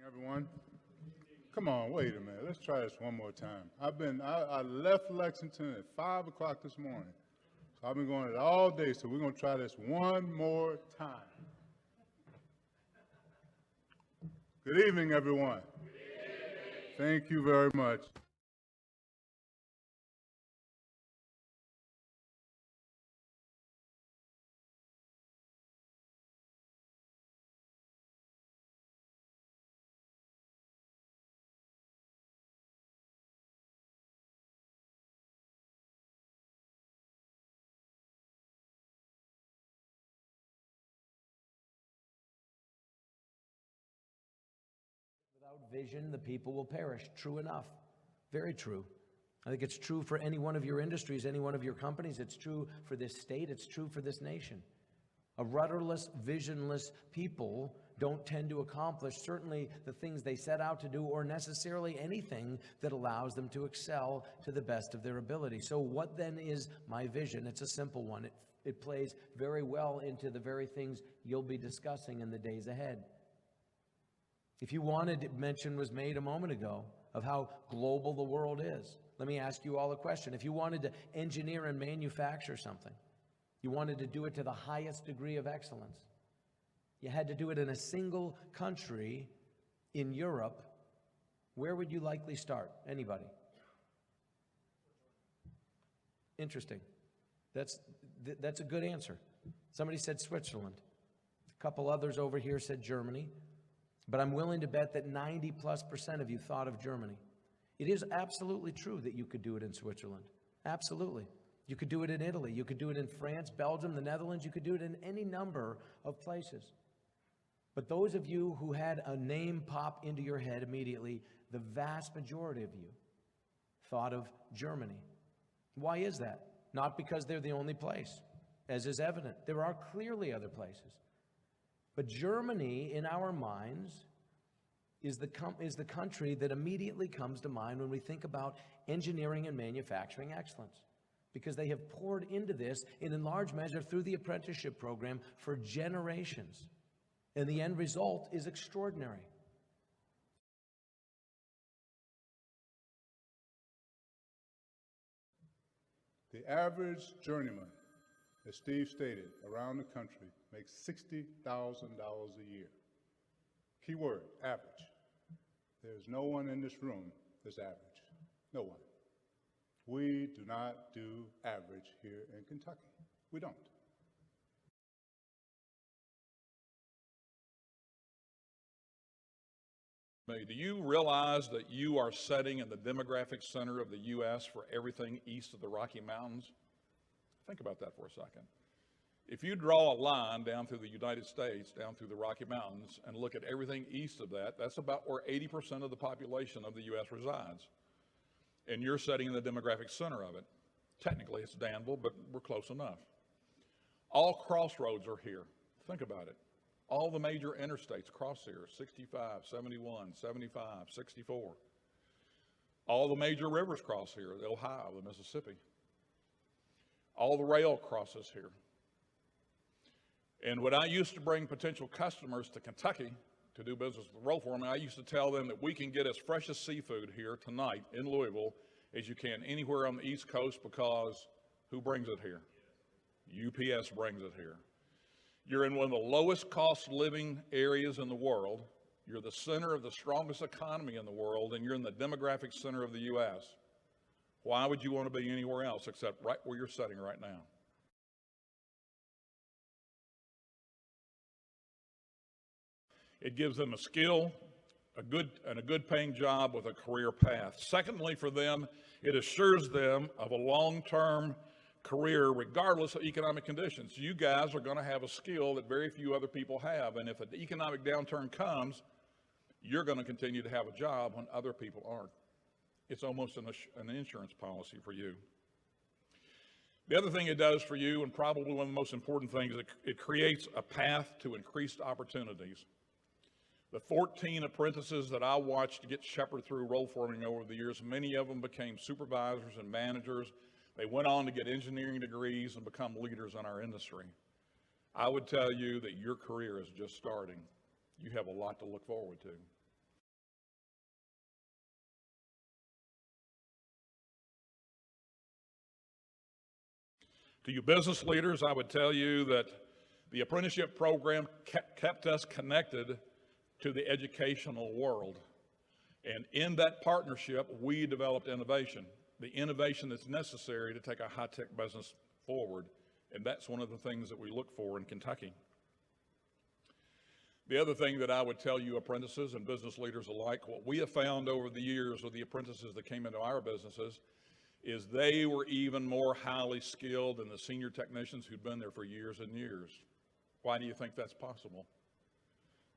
Everyone, come on, wait a minute. Let's try this one more time. I left Lexington at 5 o'clock this morning. So I've been going it all day, so we're going to try this one more time. Good evening, everyone. Thank you very much. Without vision, the people will perish. True enough. Very true. I think it's true for any one of your industries, any one of your companies. It's true for this state. It's true for this nation. A rudderless, visionless people don't tend to accomplish certainly the things they set out to do or necessarily anything that allows them to excel to the best of their ability. So what then is my vision? It's a simple one. It plays very well into the very things you'll be discussing in the days ahead. If you wanted, mention was made a moment ago of how global the world is. Let me ask you all a question. If you wanted to engineer and manufacture something, you wanted to do it to the highest degree of excellence, you had to do it in a single country in Europe, where would you likely start? Anybody? Interesting. That's a good answer. Somebody said Switzerland. A couple others over here said Germany. But I'm willing to bet that 90+% of you thought of Germany. It is absolutely true that you could do it in Switzerland. Absolutely. You could do it in Italy. You could do it in France, Belgium, the Netherlands. You could do it in any number of places. But those of you who had a name pop into your head immediately, the vast majority of you thought of Germany. Why is that? Not because they're the only place, as is evident. There are clearly other places. But Germany, in our minds, is the country that immediately comes to mind when we think about engineering and manufacturing excellence, because they have poured into this, and in large measure through the apprenticeship program, for generations. And the end result is extraordinary. The average journeyman, as Steve stated, around the country makes $60,000 a year. Key word, average. There's no one in this room that's average. No one. We do not do average here in Kentucky. We don't. Do you realize that you are setting in the demographic center of the U.S. for everything east of the Rocky Mountains? Think about that for a second. If you draw a line down through the United States, down through the Rocky Mountains, and look at everything east of that, that's about where 80% of the population of the U.S. resides. And you're setting in the demographic center of it. Technically, it's Danville, but we're close enough. All crossroads are here. Think about it. All the major interstates cross here, 65, 71, 75, 64. All the major rivers cross here, the Ohio, the Mississippi. All the rail crosses here. And when I used to bring potential customers to Kentucky to do business with Rollform, I used to tell them that we can get as fresh as seafood here tonight in Louisville as you can anywhere on the East Coast, because who brings it here? UPS brings it here. You're in one of the lowest cost living areas in the world. You're the center of the strongest economy in the world, and you're in the demographic center of the U.S. Why would you want to be anywhere else except right where you're sitting right now? It gives them a skill, a good paying job with a career path. Secondly, for them, it assures them of a long-term career regardless of economic conditions. You guys are going to have a skill that very few other people have, and if an economic downturn comes, you're going to continue to have a job when other people aren't. It's almost an insurance policy for you. The other thing it does for you, and probably one of the most important things, it creates a path to increased opportunities. The 14 apprentices that I watched get shepherded through roll forming over the years, many of them became supervisors and managers. They went on to get engineering degrees and become leaders in our industry. I would tell you that your career is just starting. You have a lot to look forward to. To you business leaders, I would tell you that the apprenticeship program kept us connected to the educational world. And in that partnership, we developed innovation, the innovation that's necessary to take a high-tech business forward. And that's one of the things that we look for in Kentucky. The other thing that I would tell you apprentices and business leaders alike, what we have found over the years with the apprentices that came into our businesses is they were even more highly skilled than the senior technicians who'd been there for years and years. Why do you think that's possible?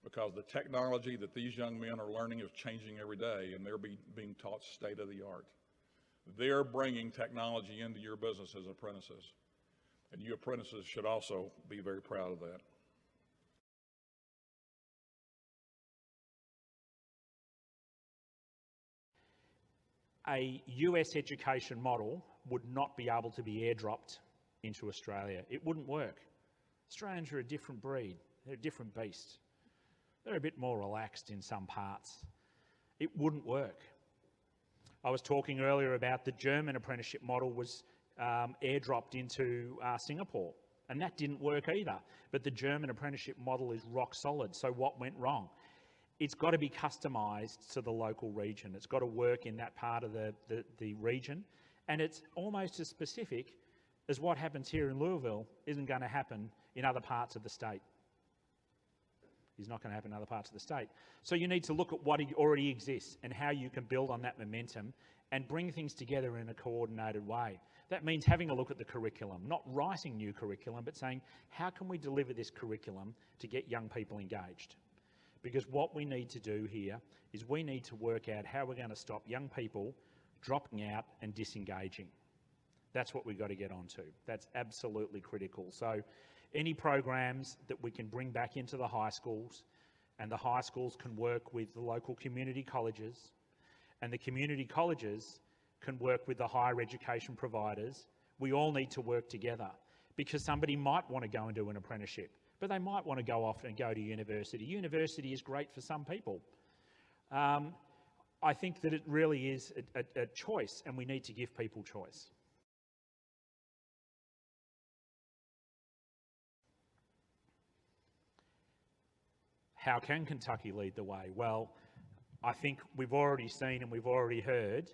Because the technology that these young men are learning is changing every day, and they're being taught state of the art. They're bringing technology into your business as apprentices. And you apprentices should also be very proud of that. A US education model would not be able to be airdropped into Australia. It wouldn't work. Australians are a different breed. They're a different beast. They're a bit more relaxed in some parts. It wouldn't work. I was talking earlier about the German apprenticeship model was airdropped into Singapore, and that didn't work either. But the German apprenticeship model is rock solid. So what went wrong? It's got to be customised to the local region. It's got to work in that part of the region. And it's almost as specific as what happens here in Louisville isn't going to happen in other parts of the state. It's not going to happen in other parts of the state. So you need to look at what already exists and how you can build on that momentum and bring things together in a coordinated way. That means having a look at the curriculum, not writing new curriculum, but saying, how can we deliver this curriculum to get young people engaged? Because what we need to do here is we need to work out how we're going to stop young people dropping out and disengaging. That's what we've got to get onto. That's absolutely critical. So any programs that we can bring back into the high schools, and the high schools can work with the local community colleges, and the community colleges can work with the higher education providers. We all need to work together, because somebody might want to go and do an apprenticeship, but they might want to go off and go to university. University is great for some people. I think that it really is a choice, and we need to give people choice. How can Kentucky lead the way? Well, I think we've already seen and we've already heard,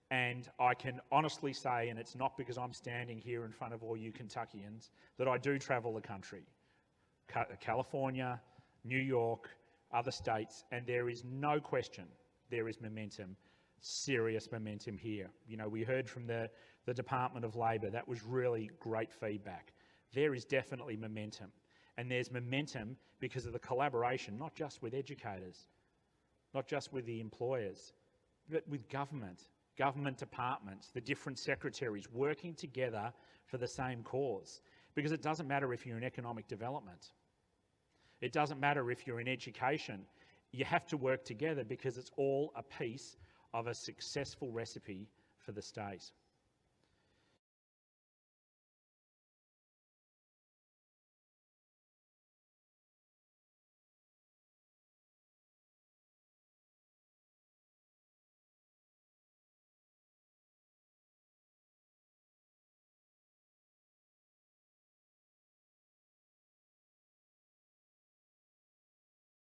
and I can honestly say, and it's not because I'm standing here in front of all you Kentuckians, that I do travel the country. California, New York, other states, and there is no question there is momentum, serious momentum here. You know, we heard from the Department of Labor, that was really great feedback. There is definitely momentum, and there's momentum because of the collaboration, not just with educators, not just with the employers, but with government departments, the different secretaries working together for the same cause. Because it doesn't matter if you're in economic development. It doesn't matter if you're in education. You have to work together because it's all a piece of a successful recipe for the state.